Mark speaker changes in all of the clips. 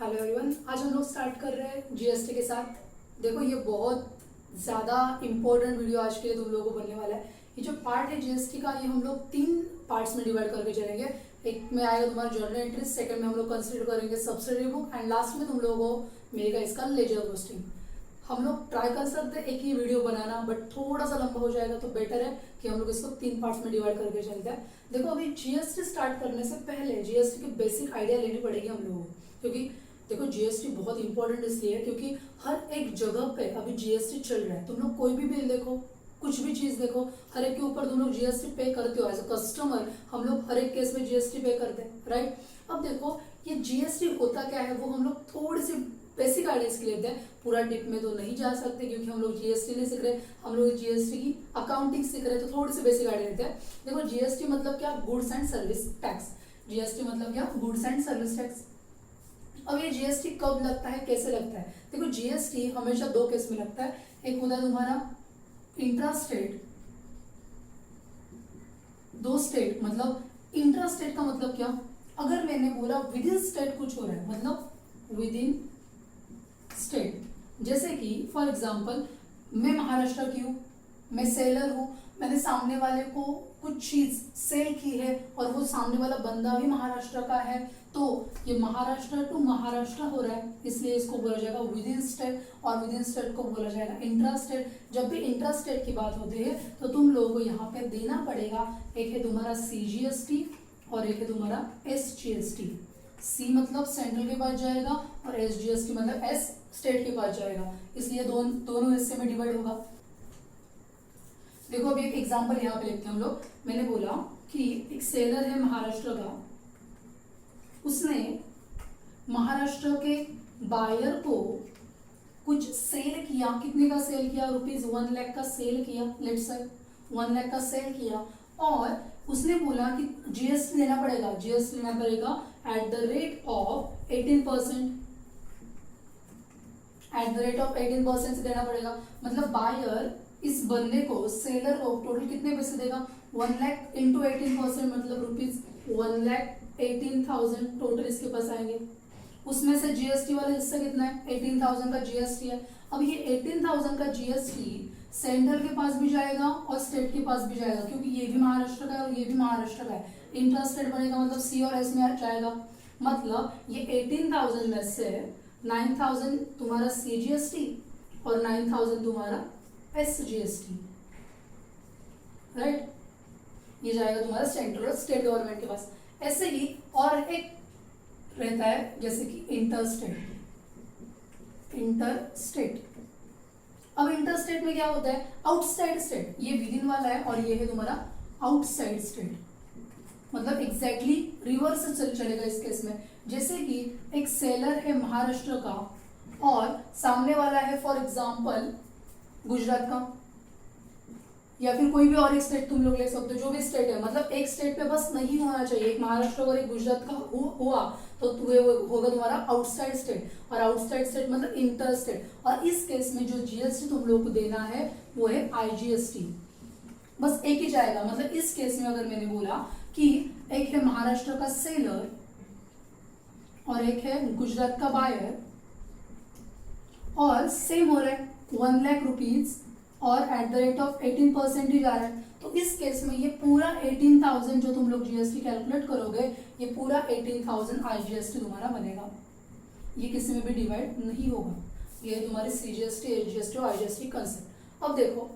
Speaker 1: Hello everyone, आज हम लोग स्टार्ट कर रहे हैं जीएसटी के साथ। देखो ये बहुत ज़्यादा इम्पोर्टेंट वीडियो आज के लिए तुम लोगों को बनने वाला है। ये जो पार्ट है जीएसटी का, ये हम लोग 3 पार्ट्स में डिवाइड करके चलेंगे। एक में आएगा तुम्हारा जर्नल एंट्री, सेकंड में हम लोग कंसिडर करेंगे सब्सिडरी बुक एंड लास्ट में तुम लोगों को मिलेगा इसका लेजर पोस्टिंग। हम लोग ट्राई कर सकते हैं एक ही वीडियो बनाना, बट थोड़ा सा लंबा हो जाएगा, तो बेटर है कि हम लोग इसको 3 पार्ट्स में डिवाइड करके चलते हैं। देखो अभी जीएसटी स्टार्ट करने से पहले जीएसटी की बेसिक आइडिया लेनी पड़ेगी हम लोगों को, क्योंकि देखो जीएसटी बहुत इंपॉर्टेंट इसलिए है क्योंकि हर एक जगह पे अभी जीएसटी चल रहा है। तुम लोग कोई भी बिल देखो, कुछ भी चीज देखो, हर एक के ऊपर तुम लोग जीएसटी पे करते हो। एज अ कस्टमर हम लोग हर एक केस में जीएसटी पे करते हैं, राइट। अब देखो ये जीएसटी होता क्या है, वो हम लोग थोड़ी सी बेसिक आइडियाज के लेते हैं। पूरा डिप में तो नहीं जा सकते क्योंकि हम लोग जीएसटी नहीं सीख रहे, हम लोग जीएसटी की अकाउंटिंग सीख रहे हैं, तो थोड़ी सी बेसिक आइडिया लेते हैं। देखो जीएसटी मतलब क्या, goods and service tax. GST मतलब क्या, गुड्स एंड सर्विस टैक्स। अब ये जीएसटी कब लगता है, कैसे लगता है? देखो जीएसटी हमेशा 2 केस में लगता है। एक होता है तुम्हारा इंट्रा स्टेट, 2 स्टेट। मतलब इंट्रा स्टेट का मतलब क्या, अगर मैंने बोला विद इन स्टेट कुछ हो रहा है, मतलब विद इन स्टेट। जैसे कि फॉर एग्जाम्पल मैं महाराष्ट्र की हूँ, मैं सेलर हूँ, मैंने सामने वाले को कुछ चीज सेल की है और वो सामने वाला बंदा भी महाराष्ट्र का है, तो ये महाराष्ट्र टू महाराष्ट्र हो रहा है, इसलिए इसको बोला जाएगा विद इन स्टेट, और विद इन स्टेट को बोला जाएगा इंट्रा स्टेट। जब भी इंट्रा स्टेट की बात होती है तो तुम लोगों को यहाँ पे देना पड़ेगा, एक है तुम्हारा सीजीएसटी और एक है तुम्हारा एसजीएसटी। सी मतलब सेंट्रल के पास जाएगा और एसजीएसटी मतलब एस स्टेट के पास जाएगा, इसलिए दोनों हिस्से में डिवाइड होगा। देखो अभी एक एग्जांपल यहाँ पे लेते हैं हम लोग। मैंने बोला कि एक सेलर है महाराष्ट्र का, उसने महाराष्ट्र के बायर को कुछ सेल किया। कितने का सेल किया? ₹1 लाख का सेल किया, लेट्स से 1 लाख का सेल किया, और उसने बोला कि जीएसटी देना पड़ेगा। जीएसटी देना पड़ेगा at the rate of 18%, at the rate of 18% से देना पड़ेगा। मतलब बायर इस बंदे को, सेलर को टोटल कितने पैसे देगा? 1 लाख इंटू 18%, मतलब ₹1,18,000 टोटल इसके पास आएंगे। उसमें से जीएसटी वाला हिस्सा कितना है? 18,000 का जीएसटी है। अब ये 18,000 का जीएसटी सेंट्रल के पास भी जाएगा और स्टेट के पास भी जाएगा, क्योंकि ये भी महाराष्ट्र का है और ये भी महाराष्ट्र का है। इंट्रा स्टेट बनेगा, मतलब सी और एस में जाएगा। मतलब ये 18,000 में से 9,000 तुम्हारा सीजीएसटी और 9,000 तुम्हारा एसजीएसटी, राइट। ये जाएगा तुम्हारा सेंट्रल और स्टेट गवर्नमेंट के पास। ऐसे ही और एक रहता है जैसे कि इंटर स्टेट। अब इंटर स्टेट में क्या होता है? Outside state. ये विद इन वाला है और ये है तुम्हारा आउटसाइड स्टेट, मतलब एग्जैक्टली रिवर्स चलेगा इस केस में। जैसे कि एक सेलर है महाराष्ट्र का और सामने वाला है फॉर एग्जांपल गुजरात का, या फिर कोई भी और एक स्टेट तुम लोग ले सकते हो, जो भी स्टेट है। मतलब एक स्टेट पे बस नहीं होना चाहिए, एक महाराष्ट्र और एक गुजरात का हुआ तो होगा तुम्हारा आउटसाइड स्टेट, और आउटसाइड स्टेट मतलब इंटर स्टेट। और इस केस में जो जीएसटी तुम लोग को देना है वो है आईजीएसटी, बस एक ही जाएगा। मतलब इस केस में अगर मैंने बोला कि एक है महाराष्ट्र का सेलर और एक है गुजरात का बायर, और सेम हो रहा है 1 लाख रुपीज और एट द रेट ऑफ 18% ही जा रहा है, तो इस केस में ये पूरा 18,000 जो तुम लोग जीएसटी कैलकुलेट करोगे, ये पूरा 18,000 आईजीएसटी तुम्हारा बनेगा। ये किसी में भी डिवाइड नहीं होगा। ये तुम्हारे सीजीएसटी, एसजीएसटी और आईजीएसटी कंसेप्ट। अब देखो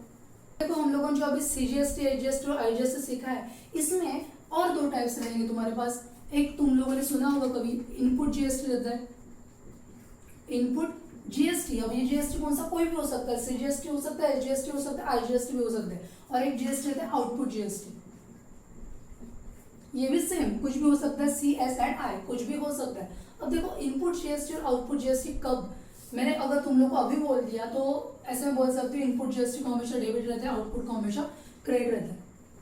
Speaker 1: हम लोगों ने जो अभी सीजीएसटी, एसजीएसटी और आईजीएसटी सीखा है, इसमें और 2 टाइप्स रहेंगे तुम्हारे पास। एक तुम लोगों ने सुना होगा कभी, इनपुट जीएसटी रहता है, इनपुट जीएसटी। अब ये जीएसटी कौन सा? कोई भी हो सकता है, सीजीएसटी हो सकता है, एसजीएसटी हो सकता है, आईजीएसटी भी हो सकता है। और एक जीएसटी रहता है आउटपुट जीएसटी, ये भी सेम कुछ भी हो सकता है, सी एस एंड आई कुछ भी हो सकता है। अब देखो इनपुट जीएसटी और आउटपुट जीएसटी कब, मैंने अगर तुम लोग को अभी बोल दिया तो ऐसे में बोल सकती हूँ इनपुट जीएसटी को हमेशा डेबिट रहता है, आउटपुट को हमेशा क्रेडिट रहता है।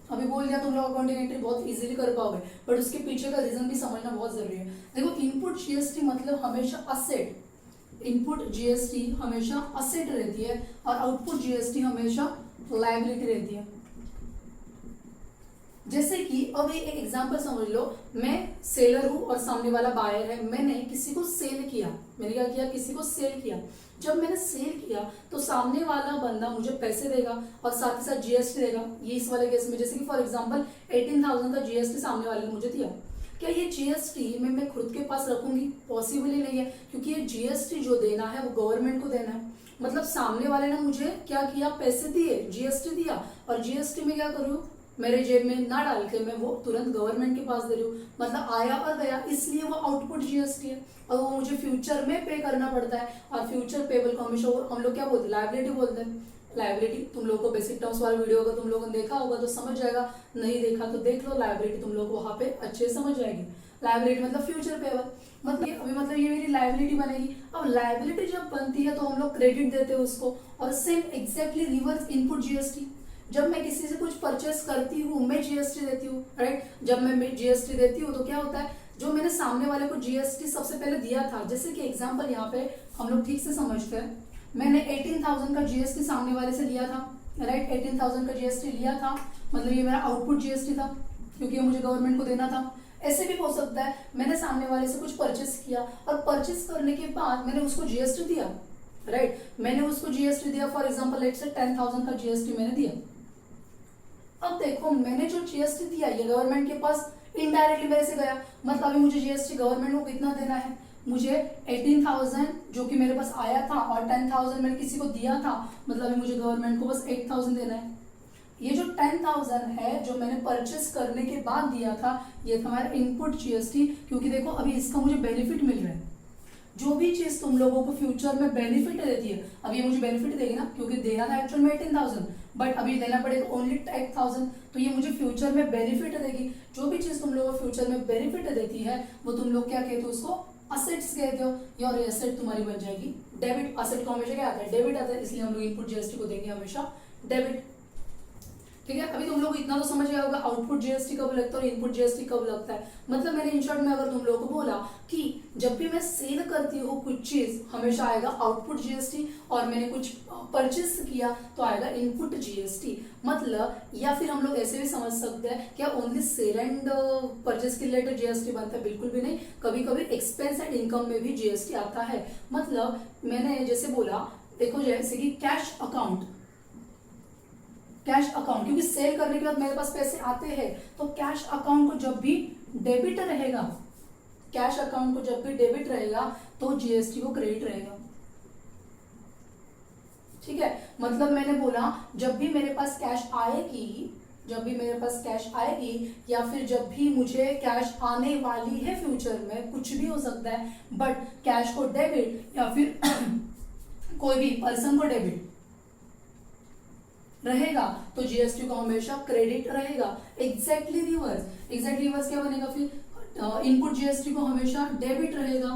Speaker 1: अभी बोल दिया तुम लोग अकाउंटिंग एंट्री बहुत इजीली कर पाओगे, बट उसके पीछे का रीजन भी समझना बहुत जरूरी है। देखो इनपुट जीएसटी मतलब हमेशा असेट, इनपुट जीएसटी हमेशा असेट रहती है और आउटपुट जीएसटी हमेशा लायबिलिटी रहती है। जैसे कि अब एक एग्जांपल समझ लो, मैं सेलर हूं और सामने वाला बायर है। मैंने किसी को सेल किया, मैंने क्या किया, किसी को सेल किया। जब मैंने सेल किया तो सामने वाला बंदा मुझे पैसे देगा और साथ ही साथ जीएसटी देगा। ये इस वाले केस में जैसे कि फॉर एग्जांपल 18,000 का जीएसटी सामने वाले ने मुझे दिया। क्या ये जीएसटी मैं खुद के पास रखूंगी? पॉसिबल ही नहीं है, क्योंकि ये जीएसटी जो देना है वो गवर्नमेंट को देना है। मतलब सामने वाले ने मुझे क्या किया, पैसे दिए, जीएसटी दिया, और जीएसटी में क्या करूँ, मेरे जेब में ना डाल के मैं वो तुरंत गवर्नमेंट के पास दे रही हूँ। मतलब आया और गया, इसलिए वो आउटपुट जीएसटी है और वो मुझे फ्यूचर में पे करना पड़ता है। और फ्यूचर पेबल को हमेशा हम लोग क्या बोलते हैं, लायबिलिटी बोलते हैं। लायबिलिटी तुम लोगों को बेसिक टर्म्स वाला वीडियो होगा, तुम लोगों ने देखा होगा तो समझ जाएगा, नहीं देखा तो देख लो। लायबिलिटी तुम लोग को वहां पे अच्छे से समझ जाएगी। लायबिलिटी मतलब फ्यूचर पेबल, मतलब ये मेरी लायबिलिटी बनेगी। अब लायबिलिटी जब बनती है तो हम लोग क्रेडिट देते हैं उसको, और same exactly reverse input GST. जब मैं किसी से कुछ परचेस करती हूँ मैं जीएसटी देती हूँ, राइट। जब मैं जीएसटी देती हूँ तो क्या होता है, जो मैंने सामने वाले को जीएसटी सबसे पहले दिया था, जैसे कि एग्जांपल यहाँ पे हम लोग ठीक से समझते हैं। मैंने 18,000 का जीएसटी सामने वाले से लिया था, राइट। 18,000 का जीएसटी लिया था, मतलब ये मेरा आउटपुट जीएसटी था, क्योंकि ये मुझे गवर्नमेंट को देना था। ऐसे भी हो सकता है मैंने सामने वाले से कुछ परचेस किया और परचेस करने के बाद मैंने उसको जीएसटी दिया, राइट। मैंने उसको जीएसटी दिया, फॉर एग्जाम्पल लेट्स से 10,000 का जीएसटी मैंने दिया। अब देखो मैंने जो जीएसटी दिया ये गवर्नमेंट के पास इनडायरेक्टली मेरे से गया, मतलब अभी मुझे जीएसटी गवर्नमेंट को कितना देना है, मुझे 18,000 जो कि मेरे पास आया था और 10,000 मैंने किसी को दिया था, मतलब अभी मुझे गवर्नमेंट को बस 8,000 देना है। ये जो 10,000 है जो मैंने परचेस करने के बाद दिया था, ये था हमारा इनपुट जीएसटी, क्योंकि देखो अभी इसका मुझे बेनिफिट मिल रहा है। जो भी चीज तुम लोगों को फ्यूचर में बेनिफिट देती है, अब ये मुझे बेनिफिट देगी ना, क्योंकि देना था एक्चुअल में 18,000 बट अभी देना पड़ेगा ओनली 8,000, तो ये मुझे फ्यूचर में बेनिफिट देगी। जो भी चीज तुम लोगों को फ्यूचर में बेनिफिट देती है वो तुम लोग क्या कहते हो, उसको असेट्स कहते हो, या और एसेट तुम्हारी बन जाएगी डेबिट। असेट को हमेशा क्या आता है, डेबिट आता है, इसलिए हम लोग इनपुट जीएसटी को देंगे हमेशा डेबिट। ठीक है, अभी तुम लोग इतना तो समझ गया होगा आउटपुट जीएसटी कब लगता है और इनपुट जीएसटी कब लगता है। मतलब मैंने इन शॉर्ट में अगर तुम लोगों को बोला कि जब भी मैं सेल करती हूँ कुछ चीज हमेशा आएगा आउटपुट जीएसटी, और मैंने कुछ परचेस किया तो आएगा इनपुट जीएसटी। मतलब या फिर हम लोग ऐसे भी समझ सकते हैं क्या ओनली सेल एंड परचेस के रिलेटेड जीएसटी बनता है, बिल्कुल भी नहीं। कभी कभी एक्सपेंस एंड इनकम में भी जीएसटी आता है। मतलब मैंने जैसे बोला, देखो जैसे कि कैश अकाउंट, क्योंकि सेल करने के बाद मेरे पास पैसे आते हैं, तो कैश अकाउंट को जब भी डेबिट रहेगा, कैश अकाउंट को जब भी डेबिट रहेगा तो जीएसटी को क्रेडिट रहेगा। ठीक है, मतलब मैंने बोला जब भी मेरे पास कैश आएगी, या फिर जब भी मुझे कैश आने वाली है फ्यूचर में, कुछ भी हो सकता है, बट कैश को डेबिट या फिर कोई भी पर्सन को डेबिट रहेगा तो जीएसटी को हमेशा क्रेडिट रहेगा। एग्जैक्टली रिवर्स क्या बनेगा फिर, इनपुट जीएसटी को हमेशा डेबिट रहेगा।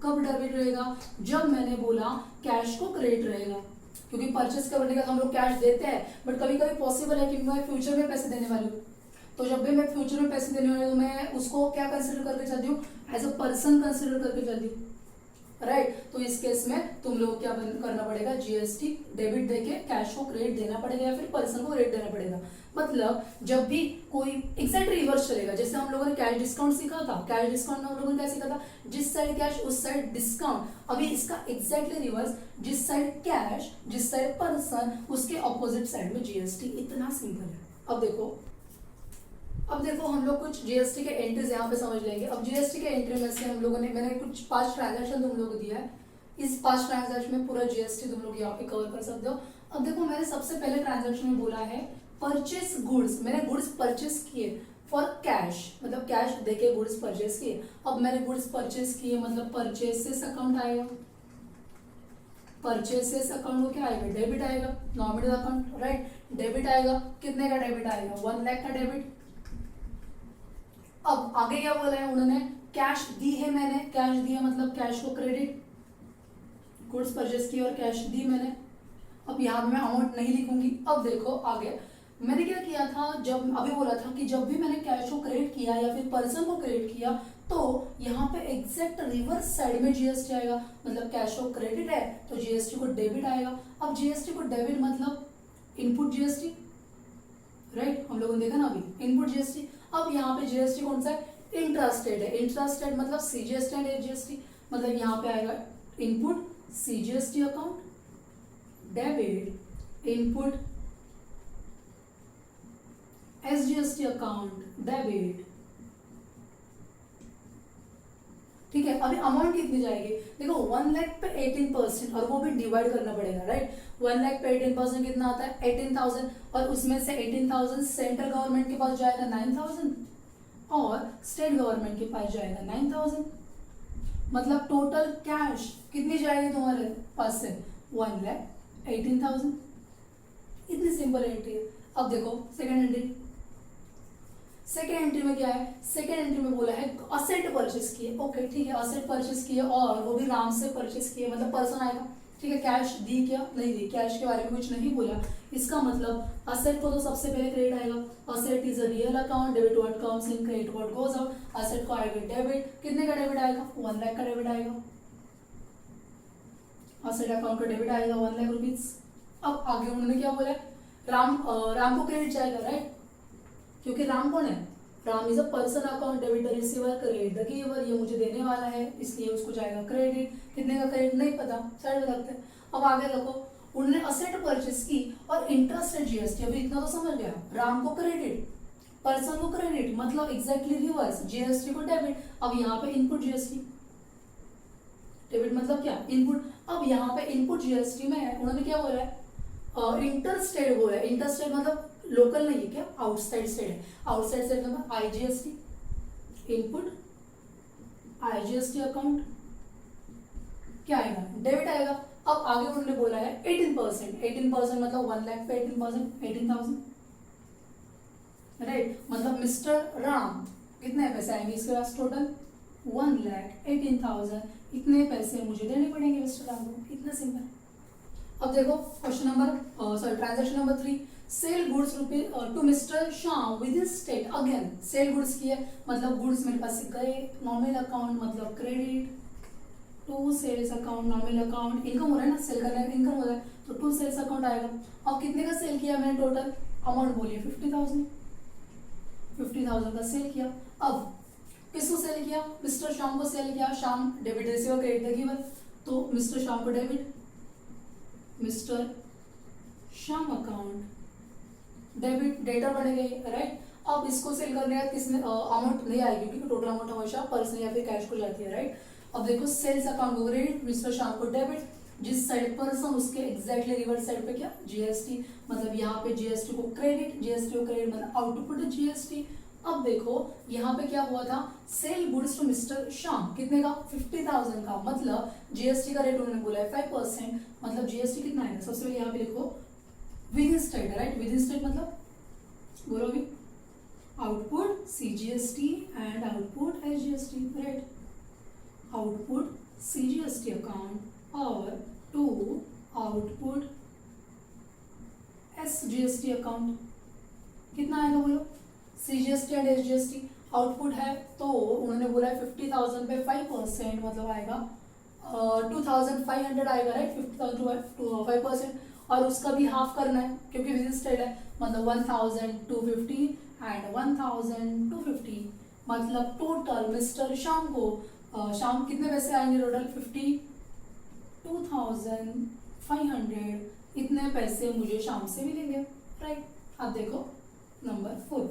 Speaker 1: कब डेबिट रहेगा, जब मैंने बोला कैश को क्रेडिट रहेगा, क्योंकि परचेस करने का हम लोग कैश देते हैं, बट कभी कभी पॉसिबल है कि मैं फ्यूचर में पैसे देने वाली हूँ, तो जब भी मैं फ्यूचर में पैसे देने वाली हूँ मैं उसको क्या कंसिडर करके चलती हूँ, एज अ पर्सन कंसिडर करके चलती हूँ, राइट। तो इस केस में तुम लोग क्या करना पड़ेगा, जीएसटी डेबिट देके कैश को क्रेडिट देना पड़ेगा या फिर पर्सन को क्रेडिट देना पड़ेगा। मतलब जब भी कोई एग्जैक्ट रिवर्स चलेगा, जैसे हम लोगों ने कैश डिस्काउंट सीखा था, कैश डिस्काउंट में हम लोगों ने क्या सीखा था, जिस साइड कैश उस साइड डिस्काउंट। अभी इसका एग्जैक्टली रिवर्स, जिस साइड कैश जिस साइड पर्सन उसके ऑपोजिट साइड में जीएसटी। इतना सिंपल है। अब देखो हम लोग कुछ जीएसटी के एंट्रीज यहाँ पे समझ लेंगे। अब जीएसटी के एंट्री में से हम लोगों ने, मैंने कुछ 5 ट्रांजैक्शन तुम लोगों को दिया है, इस 5 ट्रांजैक्शन में पूरा जीएसटी तुम लोग यहाँ पे कवर कर सकते हो। अब देखो मैंने सबसे पहले ट्रांजैक्शन में बोला है परचेस गुड्स, मैंने गुड्स परचेस किए फॉर कैश, मतलब कैश देके गुड्स परचेस किए। अब मैंने गुड्स परचेस किए मतलब परचेसेस अकाउंट आएगा, परचेसेस अकाउंट को क्या आएगा, डेबिट आएगा, नॉमिनल अकाउंट, राइट। डेबिट आएगा, कितने का डेबिट आएगा, 1 लाख का डेबिट। अब आगे क्या बोला है उन्होंने, कैश दी है मैंने, कैश दिया मतलब कैश को क्रेडिट, गुड्स परचेस की और कैश दी मैंने। अब यहाँ मैं अमाउंट नहीं लिखूंगी। अब देखो आगे मैंने क्या किया था, जब अभी बोला था कि जब भी मैंने कैश को क्रेडिट किया या फिर पर्सन को क्रेडिट किया तो यहाँ पे एग्जैक्ट रिवर्स साइड में जीएसटी आएगा। मतलब कैश को क्रेडिट है तो जीएसटी को डेबिट आएगा। अब जीएसटी को डेबिट मतलब इनपुट जीएसटी, राइट, हम लोगों ने देखा ना अभी इनपुट जीएसटी। अब यहाँ पे जीएसटी कौन सा है, इंट्रास्टेट है। इंट्रास्टेट मतलब सीजीएसटी एंड एसजीएसटी, मतलब यहाँ पे आएगा input CGST account, debit input SGST account, debit. ठीक है, अभी अमाउंट कितनी जाएगी, देखो 1 लाख पे 18%, और वो भी डिवाइड करना पड़ेगा, राइट। 1 लाख पे 18% कितना आता है, 18,000, और उसमें से 18,000 सेंट्रल गवर्नमेंट के पास जाएगा 9,000, और स्टेट गवर्नमेंट के पास जाएगा 9,000। मतलब टोटल कैश कितनी जाएगी तुम्हारे पास से, 1,18,000। इतनी सिंपल एंट्री है। अब देखो सेकेंड एंट्री। सेकेंड एंट्री में क्या है, सेकेंड एंट्री में बोला है असेट परचेस किए। ओके ठीक है, असेट परचेस किए और वो भी राम से परचेस किए, मतलब पर्सन आएगा। ठीक है, कैश दी क्या, नहीं दी, कैश के बारे में कुछ नहीं बोला। इसका मतलब असेट को तो सबसे पहले क्रेडिट आएगा। Asset is a real account, debit what comes in, credit what goes out. Asset को आएगा डेबिट, कितने का डेबिट आएगा, 1 लाख का डेबिट आएगा। असेट अकाउंट का डेबिट आएगा 1 लाख रुपीज। अब आगे उन्होंने क्या बोला है, राम को क्रेडिट जाएगा, राइट, क्योंकि राम कौन है, Ram is a person account, debit the receiver, credit the giver, ये मुझे देने वाला है इसलिए उसको जाएगा क्रेडिट। कितने का क्रेडिट नहीं पता, साइड में रखते हैं। अब आगे देखो, उन्होंने असेट परचेस की और इंटरेस्ट है जीएसटी, अभी इतना तो समझ गया। राम को क्रेडिट, पर्सन को क्रेडिट, मतलब एग्जैक्टली रिवर्स, जीएसटी को डेबिट। अब यहाँ पे इनपुट जीएसटी, डेबिट मतलब क्या, इनपुट। अब यहाँ पे इनपुट जीएसटी में है, उन्होंने क्या बोला है, इंटरस्टेट बोला है। इंटरस्टेट मतलब लोकल नहीं है क्या, आउटसाइड स्टेट है। आउटसाइड स्टेट मतलब आईजीएसटी, इनपुट आईजीएसटी अकाउंट क्या आएगा, डेबिट आएगा। अब आगे उन्होंने बोला है 18%, 18% मतलब 1 लाख पे 18%, 18,000, राइट। मतलब मिस्टर राम कितने पैसे आएंगे इसके पास, टोटल 1,18,000। इतने पैसे मुझे देने पड़ेंगे मिस्टर राम को, इतना सिंपल। अब देखो question number transaction number 3, sell goods to mister Shyam within state. Again sell goods की है, मतलब गुड्स मेरे पास से गए, नॉमिनल अकाउंट मतलब credit, to sales account, nominal account, income हो रहा है ना, सेल करना है, इनकम हो रहा है, तो टू सेल्स अकाउंट आएगा। अब कितने का सेल किया मैंने, टोटल अमाउंट बोलिए 50,000, 50,000 का सेल किया। अब किसको सेल किया, मिस्टर श्याम को सेल किया। Shyam debit receiver, credit the giver, तो मिस्टर श्याम को debit, mister Shyam account debit, debtor बने गए, राइट। अब इसको सेल करने का किसने अमाउंट नहीं आएगी, क्योंकि टोटल अमाउंट हमेशा पर्सन या फिर कैश को जाती है, राइट। अब देखो सेल्स अकाउंट को क्रेडिट, मिस्टर श्याम को डेबिट, जिस साइड पर्सन उसके एग्जैक्टली रिवर्स साइड पे क्या, जीएसटी, मतलब यहाँ पे जीएसटी को क्रेडिट, जीएसटी को क्रेडिट मतलब आउटपुट जीएसटी। अब देखो यहाँ पे क्या हुआ था, sell goods to mister Shyam, कितने का, 50,000 का, मतलब जीएसटी का रेट उन्होंने बोला है 5%, मतलब जीएसटी कितना आएगा, सबसे पहले यहाँ पे लिखो with in state, right. With in state मतलब बोलो भी, output CGST and output SGST, right. Output CGST account और टू आउटपुट एसजीएसटी अकाउंट, कितना आएगा बोलो, सीजीएसटी एंड एसजीएसटी। आउटपुट है तो उन्होंने बोला है 50,000 पे 5% मतलब आएगा 2,500 आएगा, राइट। 50,000 टू 5%, और उसका भी हाफ करना है क्योंकि विद इन स्टेट है, मतलब 1,250 एंड 1,250, मतलब टोटल मिस्टर श्याम को श्याम कितने पैसे आएंगे, टोटल 52,500, इतने पैसे मुझे शाम से मिलेंगे, राइट। अब देखो नंबर 4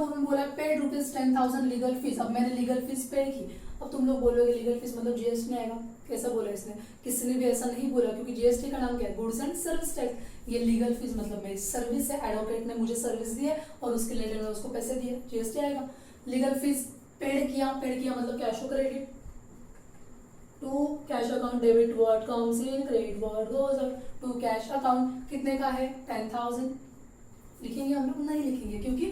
Speaker 1: में बोला पेड ₹10,000 लीगल फीस। अब मैंने लीगल फीस पेड की। अब तुम लोग बोलोगे लीगल फीस मतलब जीएसटी में आएगा, कैसा बोला इसने, किसी ने भी ऐसा नहीं बोला, क्योंकि जीएसटी का नाम क्या है, गुड्स एंड सर्विस टैक्स। ये लीगल फीस मतलब मेरी सर्विस है, एडवोकेट ने मुझे सर्विस दी है और उसके रिलेटेड में उसको पैसे दिए, जीएसटी आएगा। लीगल फीस पेड किया मतलब cash to credit, to cash account, debit what comes in, credit what goes out, to cash account कितने का है 10,000, लिखेंगे हम लोग, नहीं लिखेंगे क्योंकि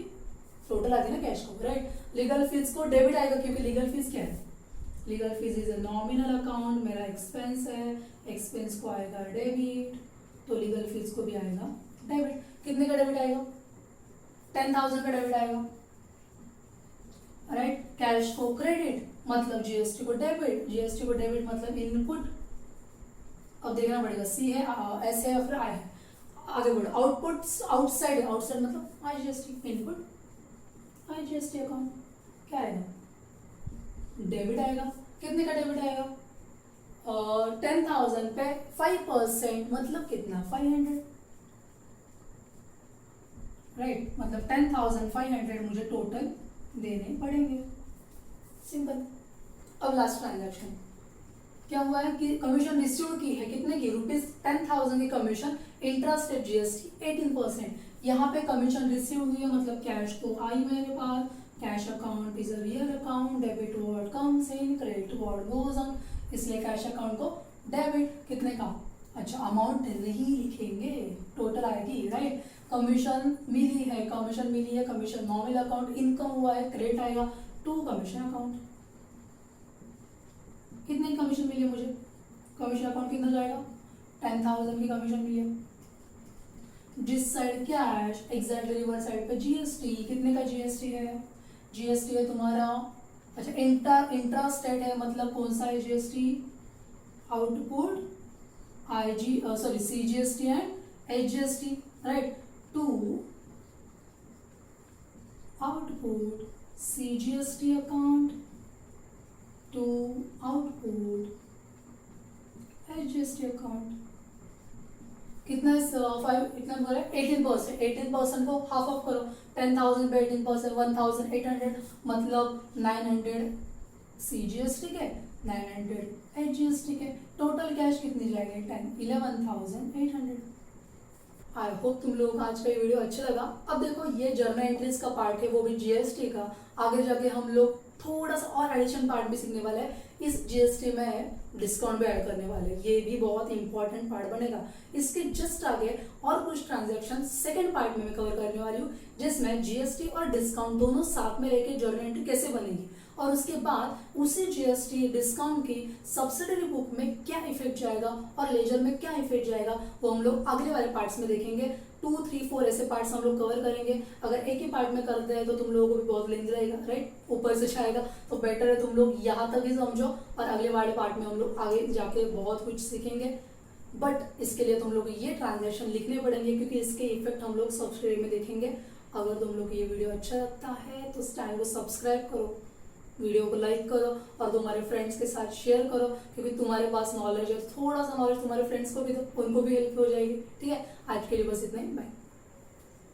Speaker 1: टोटल आती है ना कैश को, राइट। लीगल फीस को डेबिट आएगा क्योंकि लीगल फीस क्या है, legal fees is a nominal account, मेरा एक्सपेंस है, एक्सपेंस को आएगा डेबिट, तो लीगल फीस को भी आएगा डेबिट। कितने का डेबिट आएगा, 10,000 का डेबिट आएगा, राइट। कैश को क्रेडिट मतलब जीएसटी को डेबिट, जीएसटी को डेबिट मतलब इनपुट। अब देखना पड़ेगा सी है, एस है या फिर आई है। आगे बढ़ो, आउटपुट आउटसाइड, आउटसाइड मतलब आईजीएसटी, इनपुट आईजीएसटी अकाउंट क्या आएगा, डेबिट आएगा। कितने का डेबिट आएगा, 10,000 पे 5% मतलब कितना, 500, राइट। मतलब 10,500 मुझे टोटल देने पड़ेंगे, सिंपल। अब लास्ट ट्रांजैक्शन क्या हुआ है कि कमीशन रिसीव की है, कितने की, ₹10,000 की कमीशन, इंट्रास्टेट जीएसटी 18%। यहाँ पे कमीशन रिसीव हुई है मतलब कैश तो आई मेरे पास, cash account is a real account, debit word comes in, credit word goes on, इसलिए कैश अकाउंट को डेबिट, कितने का, अच्छा अमाउंट नहीं लिखेंगे, टोटल आएगी, राइट। कमीशन मिली है, कमीशन मिली है, कमीशन नॉमिनल अकाउंट, इनकम हुआ है, क्रेडिट आएगा टू कमीशन अकाउंट। कितनी कमीशन मिली है मुझे, कमीशन अकाउंट कितना जाएगा, 10,000 की कमीशन मिली है। जिस side cash, exactly reverse side पे जीएसटी, कितने का जीएसटी है, जीएसटी है तुम्हारा, अच्छा इंट्रा स्टेट है मतलब कौन सा है GST, output IG sorry CGST and HGST, right. To output CGST account to output HGST account, कितना है, 5 इतना बोला 18%, 18% को हाफ ऑफ करो, 10,000 पे 18%, 1,800 मतलब 900 सीजीएसटी के, 900 एचजीएसटी के, टोटल कैश कितनी जाएगी, 11,800। आई होप तुम लोगों को आज का ये वीडियो अच्छा लगा। अब देखो ये जर्नल एंट्रीज का पार्ट है, वो भी जीएसटी का, आगे जाके हम लोग थोड़ा सा और एडिशन पार्ट भी सीखने वाले हैं, इस जीएसटी में डिस्काउंट भी ऐड करने वाले हैं, ये भी बहुत इंपॉर्टेंट पार्ट बनेगा। इसके जस्ट आगे और कुछ ट्रांजैक्शन सेकंड पार्ट में मैं कवर करने वाली हूँ, जिसमें जीएसटी और डिस्काउंट दोनों साथ में लेके जर्नल एंट्री कैसे बनेगी, और उसके बाद उसी जीएसटी डिस्काउंट की सब्सिडरी बुक में क्या इफेक्ट जाएगा और लेजर में क्या इफेक्ट जाएगा, वो हम लोग अगले वाले पार्ट्स में देखेंगे। 2, 3, 4 ऐसे पार्ट्स हम लोग कवर करेंगे। अगर एक ही पार्ट में करते हैं तो तुम लोगों को भी बहुत लेंथ रहेगा, राइट, ऊपर से जाएगा, तो बेटर है तुम लोग यहाँ तक ही समझो और अगले वाले पार्ट में हम लोग आगे जाके बहुत कुछ सीखेंगे। बट इसके लिए तुम लोग ये ट्रांजैक्शन लिखने पड़ेंगे, क्योंकि इसके इफेक्ट हम लोग सब्सक्राइब में देखेंगे। अगर तुम लोग को ये वीडियो अच्छा लगता है तो इस चैनल को सब्सक्राइब करो, वीडियो को लाइक करो और तुम्हारे फ्रेंड्स के साथ शेयर करो, क्योंकि तुम्हारे पास नॉलेज है, थोड़ा सा नॉलेज तुम्हारे फ्रेंड्स को भी दो, उनको भी हेल्प हो जाएगी। ठीक है, आज के लिए बस इतना ही, बाय।